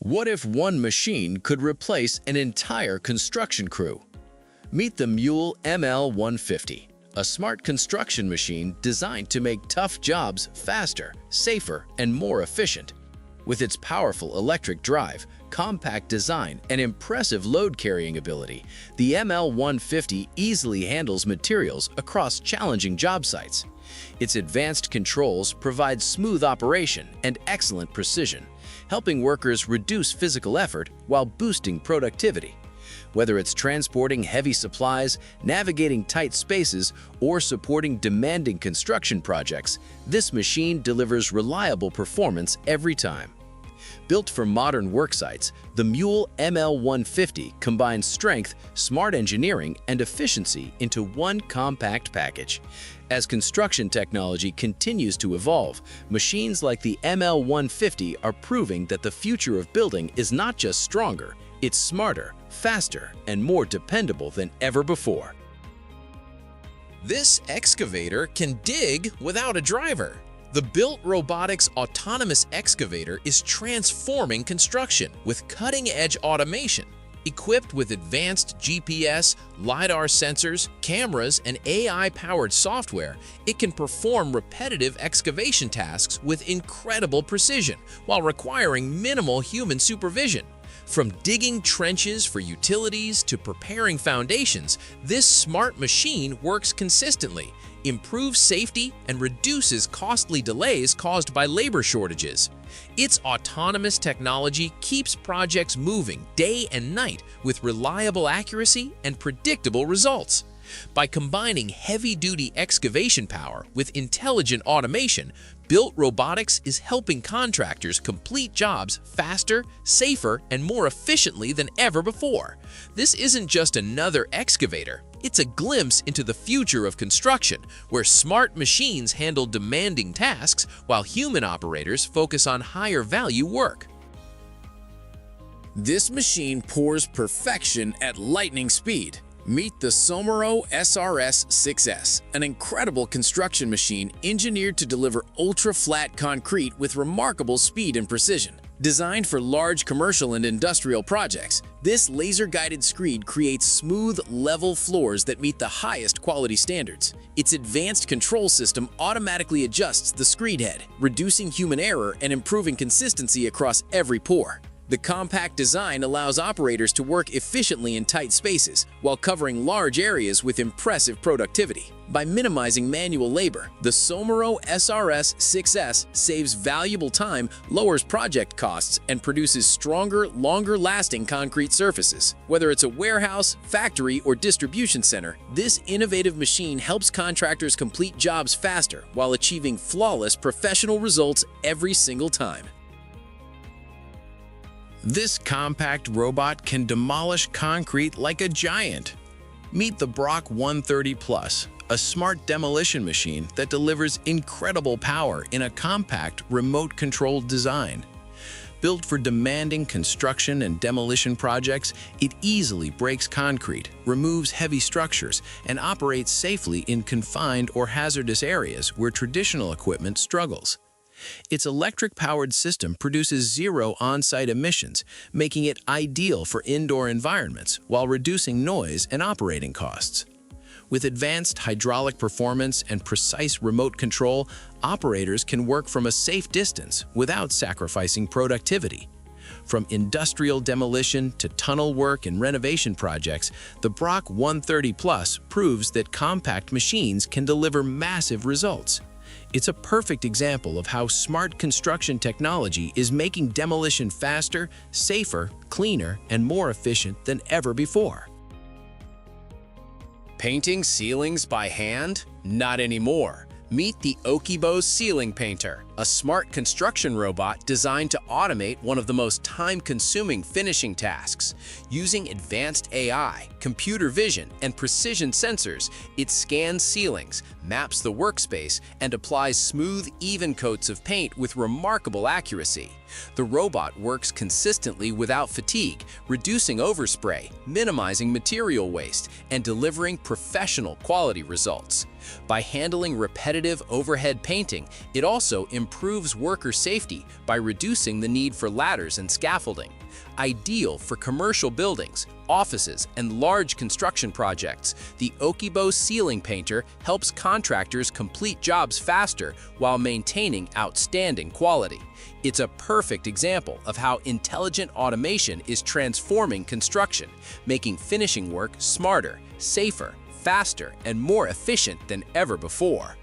What if one machine could replace an entire construction crew? Meet the Mule ML150, a smart construction machine designed to make tough jobs faster, safer, and more efficient. With its powerful electric drive, compact design, and impressive load-carrying ability, the ML150 easily handles materials across challenging job sites. Its advanced controls provide smooth operation and excellent precision, helping workers reduce physical effort while boosting productivity. Whether it's transporting heavy supplies, navigating tight spaces, or supporting demanding construction projects, this machine delivers reliable performance every time. Built for modern work sites, the Mule ML150 combines strength, smart engineering, and efficiency into one compact package. As construction technology continues to evolve, machines like the ML150 are proving that the future of building is not just stronger, it's smarter, faster, and more dependable than ever before. This excavator can dig without a driver. The Built Robotics autonomous excavator is transforming construction with cutting-edge automation. Equipped with advanced GPS, LiDAR sensors, cameras, and AI-powered software, it can perform repetitive excavation tasks with incredible precision while requiring minimal human supervision. From digging trenches for utilities to preparing foundations, this smart machine works consistently, improves safety, and reduces costly delays caused by labor shortages. Its autonomous technology keeps projects moving day and night with reliable accuracy and predictable results. By combining heavy-duty excavation power with intelligent automation, Built Robotics is helping contractors complete jobs faster, safer, and more efficiently than ever before. This isn't just another excavator, it's a glimpse into the future of construction, where smart machines handle demanding tasks while human operators focus on higher-value work. This machine pours perfection at lightning speed. Meet the Somo SRS 6S, an incredible construction machine engineered to deliver ultra-flat concrete with remarkable speed and precision. Designed for large commercial and industrial projects, this laser-guided screed creates smooth, level floors that meet the highest quality standards. Its advanced control system automatically adjusts the screed head, reducing human error and improving consistency across every pour. The compact design allows operators to work efficiently in tight spaces while covering large areas with impressive productivity. By minimizing manual labor, the Somo SRS 6S saves valuable time, lowers project costs, and produces stronger, longer-lasting concrete surfaces. Whether it's a warehouse, factory, or distribution center, this innovative machine helps contractors complete jobs faster while achieving flawless professional results every single time. This compact robot can demolish concrete like a giant. Meet the Brokk 130 Plus, a smart demolition machine that delivers incredible power in a compact, remote-controlled design. Built for demanding construction and demolition projects, it easily breaks concrete, removes heavy structures, and operates safely in confined or hazardous areas where traditional equipment struggles. Its electric-powered system produces zero on-site emissions, making it ideal for indoor environments while reducing noise and operating costs. With advanced hydraulic performance and precise remote control, operators can work from a safe distance without sacrificing productivity. From industrial demolition to tunnel work and renovation projects, the Brokk 130 Plus proves that compact machines can deliver massive results. It's a perfect example of how smart construction technology is making demolition faster, safer, cleaner, and more efficient than ever before. Painting ceilings by hand? Not anymore. Meet the Okibo Ceiling Painter, a smart construction robot designed to automate one of the most time-consuming finishing tasks. Using advanced AI, computer vision, and precision sensors, it scans ceilings, maps the workspace, and applies smooth, even coats of paint with remarkable accuracy. The robot works consistently without fatigue, reducing overspray, minimizing material waste, and delivering professional quality results. By handling repetitive overhead painting, it also improves improves worker safety by reducing the need for ladders and scaffolding. Ideal for commercial buildings, offices, and large construction projects, the Okibo Ceiling Painter helps contractors complete jobs faster while maintaining outstanding quality. It's a perfect example of how intelligent automation is transforming construction, making finishing work smarter, safer, faster, and more efficient than ever before.